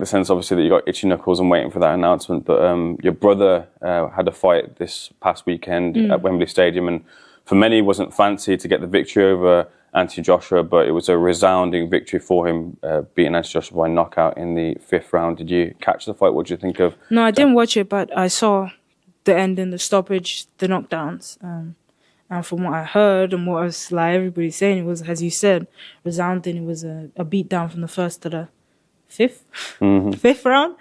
the sense, obviously, that you got itchy knuckles and waiting for that announcement. But your brother had a fight this past weekend at Wembley Stadium, and for many, it wasn't fancy to get the victory over Anthony Joshua, but it was a resounding victory for him, beating Anthony Joshua by knockout in the 5th round. Did you catch the fight? What do you think of? No, I didn't watch it, but I saw the ending, the stoppage, the knockdowns. And from what I heard and what was like everybody's saying, it was, as you said, resounding. It was a beat down from the 1st to the 5th, 5th round,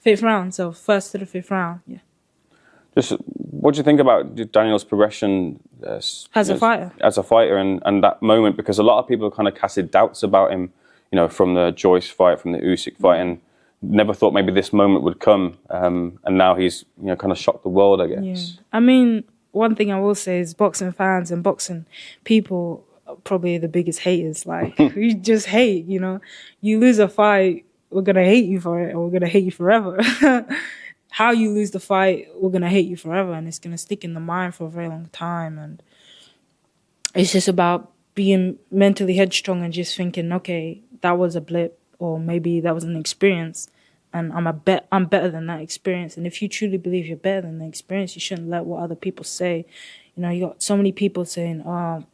5th round. So 1st to the 5th round, yeah. Just what do you think about Daniel's progression as a fighter? As a fighter, and that moment, because a lot of people kind of casted doubts about him, you know, from the Joyce fight, from the Usyk fight, and never thought maybe this moment would come. And now he's, you know, kind of shocked the world, I guess. Yeah. I mean, one thing I will say is boxing fans and boxing people are probably the biggest haters. Like, we just hate, you know. You lose a fight, we're going to hate you for it, or we're going to hate you forever. How you lose the fight, we're going to hate you forever, and it's going to stick in the mind for a very long time. And it's just about being mentally headstrong and just thinking, okay, that was a blip, or maybe that was an experience, and I'm better than that experience. And if you truly believe you're better than the experience, you shouldn't let what other people say. You know, you got so many people saying, oh,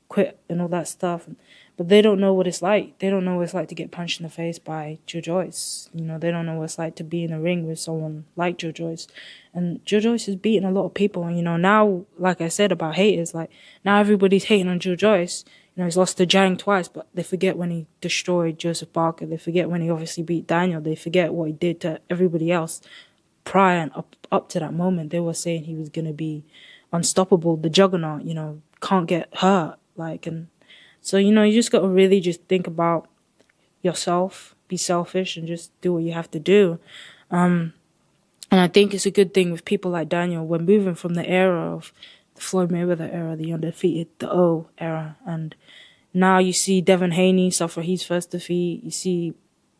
quit and all that stuff, but they don't know what it's like. They don't know what it's like to get punched in the face by Joe Joyce. You know, they don't know what it's like to be in a ring with someone like Joe Joyce. And Joe Joyce has beaten a lot of people. And, you know, now, like I said about haters, like, now everybody's hating on Joe Joyce. You know, he's lost to Jang twice, but they forget when he destroyed Joseph Parker. They forget when he obviously beat Daniel. They forget what he did to everybody else prior and up to that moment. They were saying he was going to be unstoppable, the juggernaut, you know, can't get hurt. Like, and so, you know, you just got to really just think about yourself, be selfish, and just do what you have to do. And I think it's a good thing with people like Daniel. We're moving from the era of the Floyd Mayweather era, the undefeated, the O era. And now you see Devin Haney suffer his first defeat. You see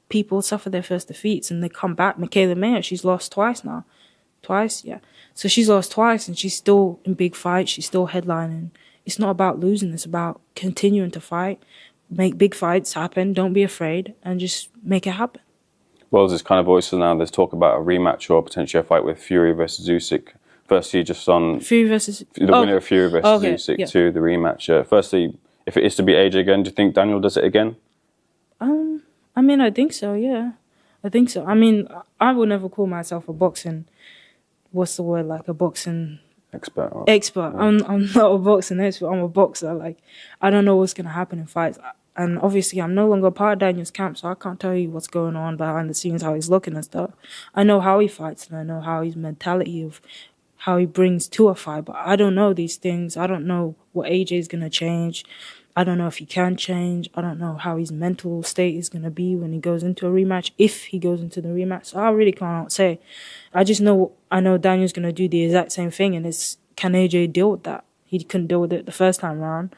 people suffer their first defeats and they come back. Michaela Mayer, she's lost twice now. Twice, yeah. So she's lost twice and she's still in big fights. She's still headlining. It's not about losing. It's about continuing to fight, make big fights happen. Don't be afraid and just make it happen. Well, there's kind of voices now. There's talk about a rematch or potentially a fight with Fury versus Usyk. Firstly, just on Fury versus the winner of Fury versus Usyk to the rematch. Firstly, if it is to be AJ again, do you think Daniel does it again? I mean, I think so. Yeah, I think so. I mean, I would never call myself a boxing. What's the word? Like a boxing expert. Yeah. I'm not a boxing expert. I'm a boxer. Like, I don't know what's gonna happen in fights. And obviously, I'm no longer a part of Daniel's camp, so I can't tell you what's going on behind the scenes, how he's looking and stuff. I know how he fights, and I know how his mentality of how he brings to a fight, but I don't know these things. I don't know what AJ is going to change. I don't know if he can change. I don't know how his mental state is going to be when he goes into a rematch, if he goes into the rematch. So I really can't say. I just know, I know Daniel's going to do the exact same thing, and it's, can AJ deal with that? He couldn't deal with it the first time around.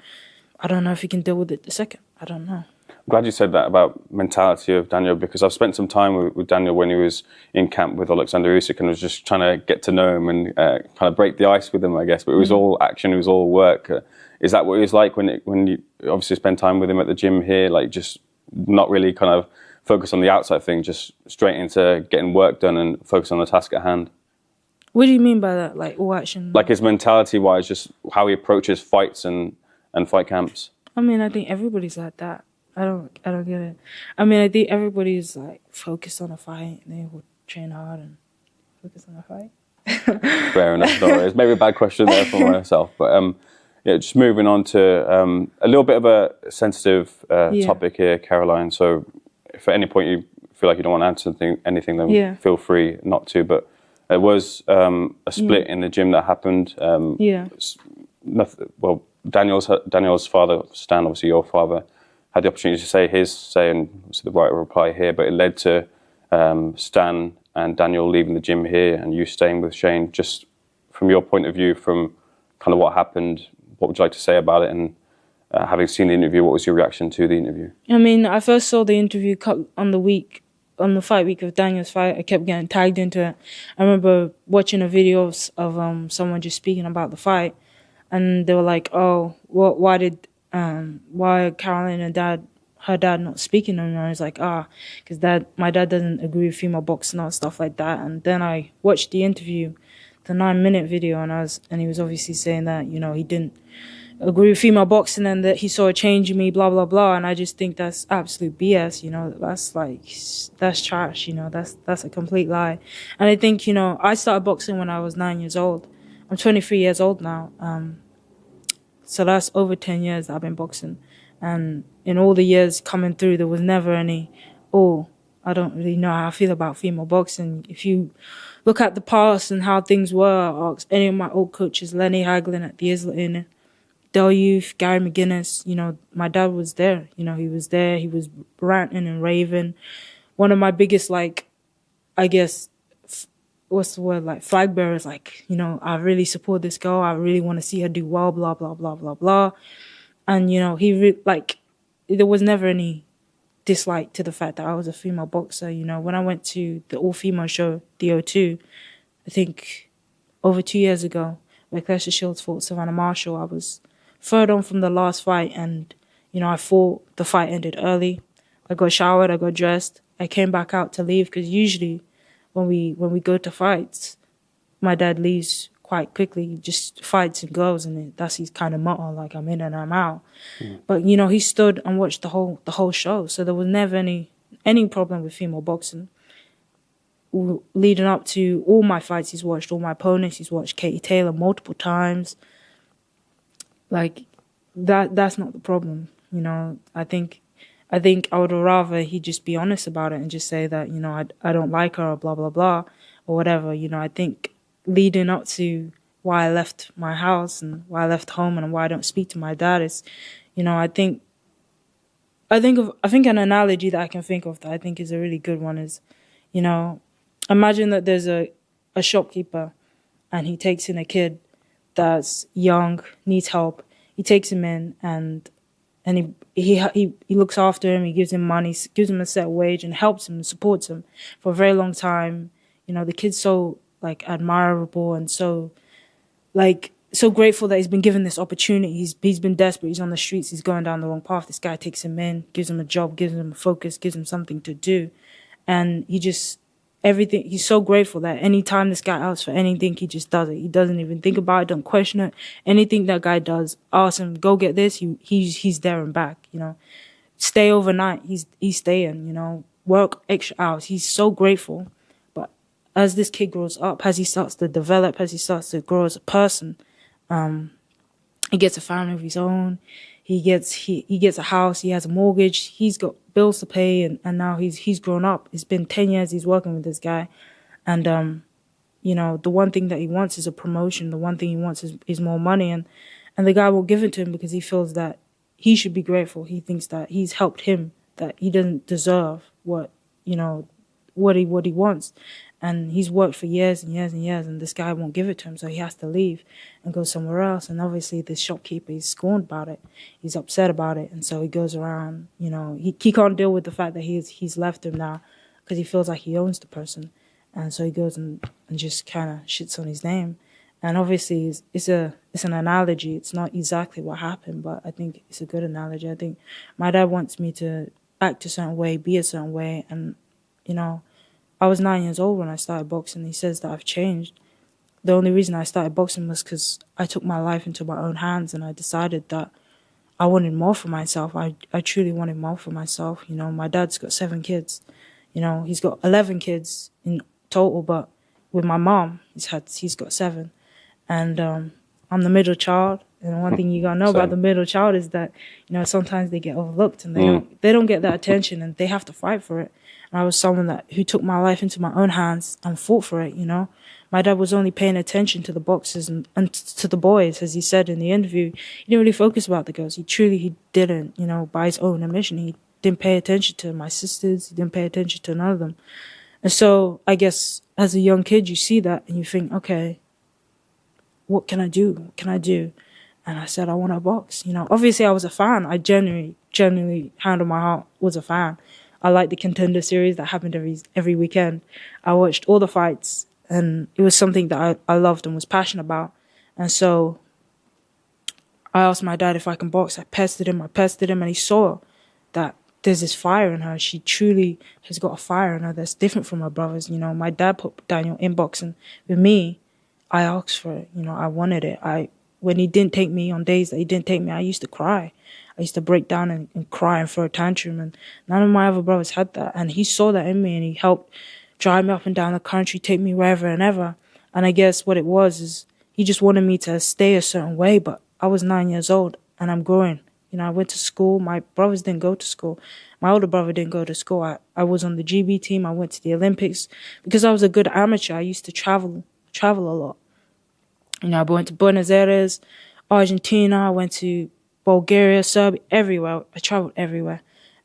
I don't know if he can deal with it the second. I don't know. I'm glad you said that about mentality of Daniel, because I've spent some time with Daniel when he was in camp with Alexander Usyk, and I was just trying to get to know him and kind of break the ice with him, I guess. But it was all action, it was all work. Is that what it was like when you obviously spend time with him at the gym here, like just not really kind of focus on the outside thing, just straight into getting work done and focus on the task at hand? What do you mean by that? Like all action? Like his mentality-wise, just how he approaches fights and fight camps. I mean, I think everybody's like that. I don't get it. I mean, I think everybody's like focused on a fight and they will train hard and focus on a fight. Fair enough. No worries. Maybe a bad question there for myself, but yeah, just moving on to a little bit of a sensitive topic here, Caroline. So, if at any point you feel like you don't want to answer anything, then feel free not to. But there was a split in the gym that happened. Well, Daniel's father, Stan, obviously your father, had the opportunity to say his say, and obviously the right reply here, but it led to Stan and Daniel leaving the gym here and you staying with Shane. Just from your point of view, from kind of what happened, what would you like to say about it? And having seen the interview, what was your reaction to the interview? I mean, I first saw the interview on the fight week of Daniel's fight. I kept getting tagged into it. I remember watching a video of someone just speaking about the fight, and they were like, "Oh, why Caroline and Dad her dad not speaking to me. I was like, because my dad doesn't agree with female boxing or stuff like that. And then I watched the interview, the 9-minute video, and he was obviously saying that, you know, he didn't agree with female boxing and that he saw a change in me, blah, blah, blah. And I just think that's absolute BS, you know, that's trash, you know, that's a complete lie. And I think, you know, I started boxing when I was 9 years old. I'm 23 years old now. So that's over 10 years that I've been boxing. And in all the years coming through, there was never any, I don't really know how I feel about female boxing. If you look at the past and how things were, ask any of my old coaches, Lenny Haglin at the Islay, Del Youth, Gary McGuinness, you know, my dad was there. You know, he was there. He was ranting and raving. One of my biggest, like, I guess, what's the word, like, flag bearers, like, you know, I really support this girl. I really want to see her do well, blah, blah, blah, blah, blah. And, you know, there was never any dislike to the fact that I was a female boxer. You know, when I went to the all-female show, the O2, I think over 2 years ago, where Clash of Shields fought Savannah Marshall, I was third on from the last fight, and, you know, the fight ended early. I got showered, I got dressed, I came back out to leave, because usually when we go to fights, my dad leaves quite quickly. He just fights and goes, and that's his kind of motto, like, I'm in and I'm out. But, you know, he stood and watched the whole show, so there was never any problem with female boxing. Leading up to all my fights, he's watched all my opponents. He's watched Katie Taylor multiple times. Like, that's not the problem, you know. I think I would rather he just be honest about it and just say that, you know, I don't like her or blah, blah, blah, or whatever. You know, I think leading up to why I left my house and why I left home and why I don't speak to my dad is, you know, I think an analogy that I can think of that I think is a really good one is, you know, imagine that there's a shopkeeper and he takes in a kid that's young, needs help. He takes him in and he looks after him. He gives him money, gives him a set wage, and helps him and supports him for a very long time. You know, the kid's so, like, admirable and so grateful that he's been given this opportunity. He's been desperate. He's on the streets. He's going down the wrong path. This guy takes him in, gives him a job, gives him a focus, gives him something to do, and everything. He's so grateful that anytime this guy asks for anything, he just does it. He doesn't even think about it, don't question it. Anything that guy does, ask him, go get this, he's there and back, you know. Stay overnight, he's staying, you know. Work extra hours. He's so grateful. But as this kid grows up, as he starts to develop, as he starts to grow as a person, he gets a family of his own. He gets a house. He has a mortgage. He's got bills to pay, and now he's grown up. It's been 10 years he's working with this guy, and you know, the one thing that he wants is a promotion. The one thing he wants is more money, and the guy will give it to him because he feels that he should be grateful. He thinks that he's helped him, that he doesn't deserve what he wants. And he's worked for years and years and years, and this guy won't give it to him, so he has to leave and go somewhere else. And obviously this shopkeeper, he's scorned about it. He's upset about it, and so he goes around, you know, he can't deal with the fact that he's left him now because he feels like he owns the person. And so he goes and just kind of shits on his name. And obviously it's an analogy. It's not exactly what happened, but I think it's a good analogy. I think my dad wants me to act a certain way, be a certain way, and, you know, I was 9 years old when I started boxing. He says that I've changed. The only reason I started boxing was because I took my life into my own hands and I decided that I wanted more for myself. I truly wanted more for myself. You know, my dad's got 7 kids. You know, he's got 11 kids in total, but with my mom, he's got 7. And I'm the middle child. And one thing you gotta know about the middle child is that, you know, sometimes they get overlooked and they don't get that attention and they have to fight for it. And I was someone who took my life into my own hands and fought for it, you know. My dad was only paying attention to the boxers and to the boys, as he said in the interview. He didn't really focus about the girls. He didn't, you know, by his own admission. He didn't pay attention to my sisters. He didn't pay attention to none of them. And so I guess as a young kid, you see that and you think, okay, what can I do? What can I do? And I said, I want to box. You know, obviously I was a fan. I genuinely, hand on my heart, was a fan. I liked the Contender series that happened every weekend. I watched all the fights, and it was something that I loved and was passionate about. And so I asked my dad if I can box. I pestered him, and he saw that there's this fire in her. She truly has got a fire in her that's different from her brothers. You know, my dad put Daniel in boxing. With me, I asked for it. You know, I wanted it. When he didn't take me on days that he didn't take me, I used to cry. I used to break down and cry and throw a tantrum. And none of my other brothers had that. And he saw that in me, and he helped drive me up and down the country, take me wherever and ever. And I guess what it was is he just wanted me to stay a certain way. But I was 9 years old and I'm growing. You know, I went to school. My brothers didn't go to school. My older brother didn't go to school. I was on the GB team. I went to the Olympics. Because I was a good amateur, I used to travel a lot. You know, I went to Buenos Aires, Argentina. I went to Bulgaria, Serbia, everywhere. I traveled everywhere.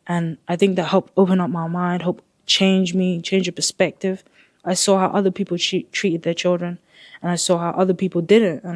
And I think that helped open up my mind, helped change me, change the perspective. I saw how other people treated their children, and I saw how other people didn't. And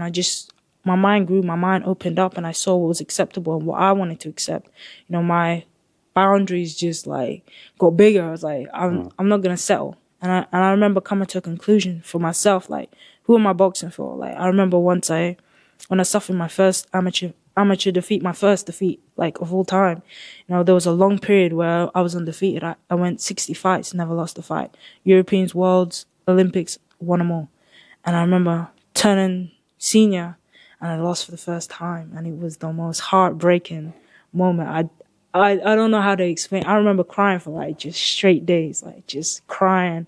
my mind grew, my mind opened up, and I saw what was acceptable and what I wanted to accept. You know, my boundaries just like got bigger. I was like, I'm not gonna settle. And I remember coming to a conclusion for myself, like, who am I boxing for? Like, I remember once when I suffered my first amateur defeat, my first defeat, like, of all time. You know, there was a long period where I was undefeated. I went 60 fights, never lost a fight. Europeans, Worlds, Olympics, won them all. And I remember turning senior, and I lost for the first time. And it was the most heartbreaking moment. I don't know how to explain. I remember crying for like just straight days, like just crying.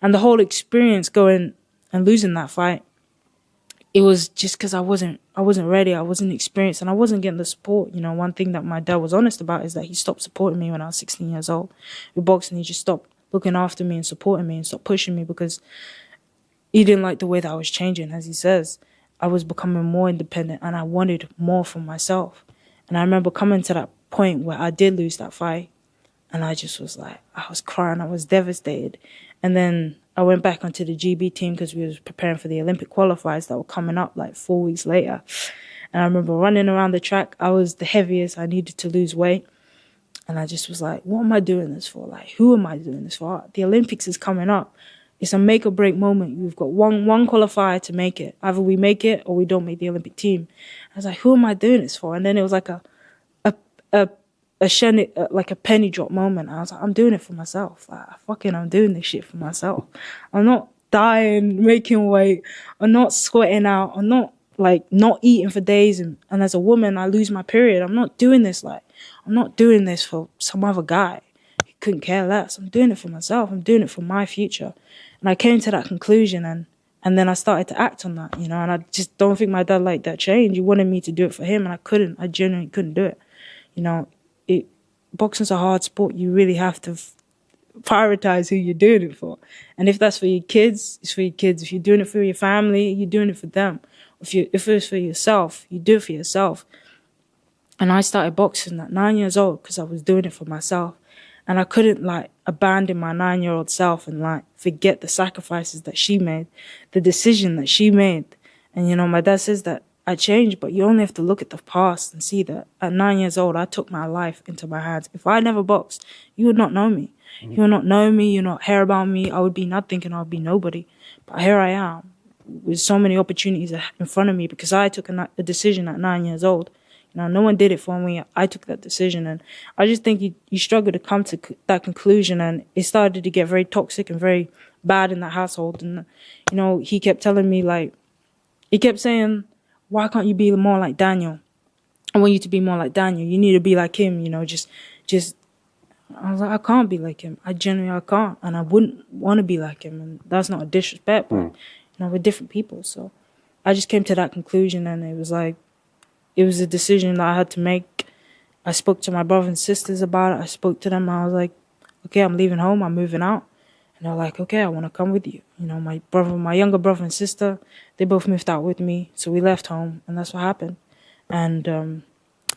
And the whole experience going and losing that fight, it was just because I wasn't ready, I wasn't experienced, and I wasn't getting the support. You know, one thing that my dad was honest about is that he stopped supporting me when I was 16 years old. With boxing, he just stopped looking after me and supporting me and stopped pushing me because he didn't like the way that I was changing. As he says, I was becoming more independent and I wanted more from myself. And I remember coming to that point where I did lose that fight, and I just was like, I was crying, I was devastated. And then I went back onto the GB team because we was preparing for the Olympic qualifiers that were coming up like 4 weeks later. And I remember running around the track. I was the heaviest. I needed to lose weight. And I just was like, what am I doing this for? Like, who am I doing this for? The Olympics is coming up. It's a make or break moment. We've got one qualifier to make it. Either we make it or we don't make the Olympic team. I was like, who am I doing this for? And then it was like like a penny drop moment. I was like, I'm doing it for myself. Like, I'm doing this shit for myself. I'm not dying, making weight. I'm not sweating out. I'm not not eating for days. And as a woman, I lose my period. I'm not doing this. I'm not doing this for some other guy. He couldn't care less. I'm doing it for myself. I'm doing it for my future. And I came to that conclusion, and then I started to act on that, you know, and I just don't think my dad liked that change. He wanted me to do it for him, and I couldn't. I genuinely couldn't do it. You know, boxing's a hard sport. You really have to prioritize who you're doing it for. And if that's for your kids, it's for your kids. If you're doing it for your family, you're doing it for them. If it's for yourself, you do it for yourself. And I started boxing at 9 years old because I was doing it for myself. And I couldn't abandon my 9-year-old self and forget the sacrifices that she made, the decision that she made. And, you know, my dad says that I changed, but you only have to look at the past and see that at 9 years old, I took my life into my hands. If I never boxed, you would not know me. Mm-hmm. You would not know me. You would not hear about me. I would be nothing and I would be nobody. But here I am with so many opportunities in front of me because I took a decision at 9 years old. Now, no one did it for me. I took that decision, and I just think you struggle to come to that conclusion, and it started to get very toxic and very bad in that household. And, you know, he kept telling me, he kept saying, why can't you be more like Daniel? I want you to be more like Daniel. You need to be like him, you know, just, I was like, I can't be like him. I can't, and I wouldn't want to be like him, and that's not a disrespect, but, you know, we're different people. So I just came to that conclusion, and it was a decision that I had to make. I spoke to my brothers and sisters about it. I spoke to them. I was like, okay, I'm leaving home. I'm moving out. And they're like, okay, I want to come with you. You know, my younger brother and sister, they both moved out with me. So we left home, and that's what happened. And,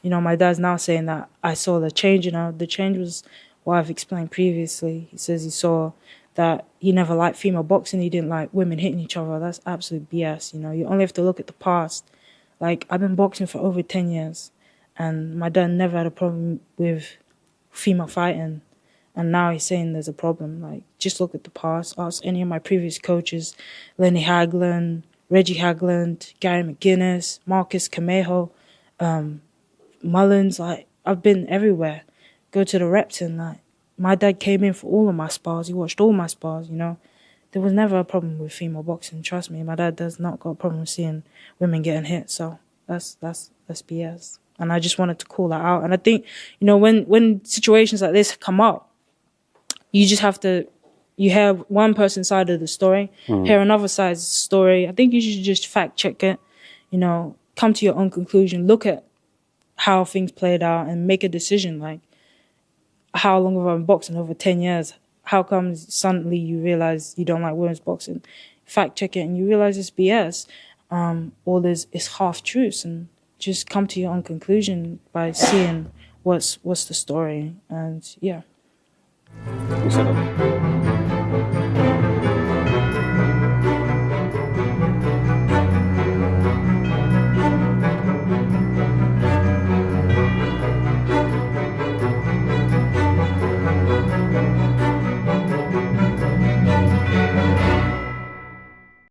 you know, my dad's now saying that I saw the change. You know, the change was what I've explained previously. He says he saw that he never liked female boxing. He didn't like women hitting each other. That's absolute BS. You know, you only have to look at the past. I've been boxing for over 10 years, and my dad never had a problem with female fighting, and now he's saying there's a problem. Just look at the past. Ask any of my previous coaches, Lenny Hagland, Reggie Hagland, Gary McGuinness, Marcus Camejo, Mullins. I've been everywhere. go to the reps and like, my dad came in for all of my spars. He watched all my spars, you know. There was never a problem with female boxing. Trust me, my dad does not got a problem with seeing women getting hit. So that's BS. And I just wanted to call that out. And I think, you know, when situations like this come up, you just have to, you hear one person's side of the story, hear another side's story. I think you should just fact check it, you know, come to your own conclusion, look at how things played out and make a decision. Like, how long have I been boxing? Over 10 years. How come suddenly you realize you don't like women's boxing? Fact check it and you realize it's BS. Or it's half truths, and just come to your own conclusion by seeing what's the story. And yeah. You said that.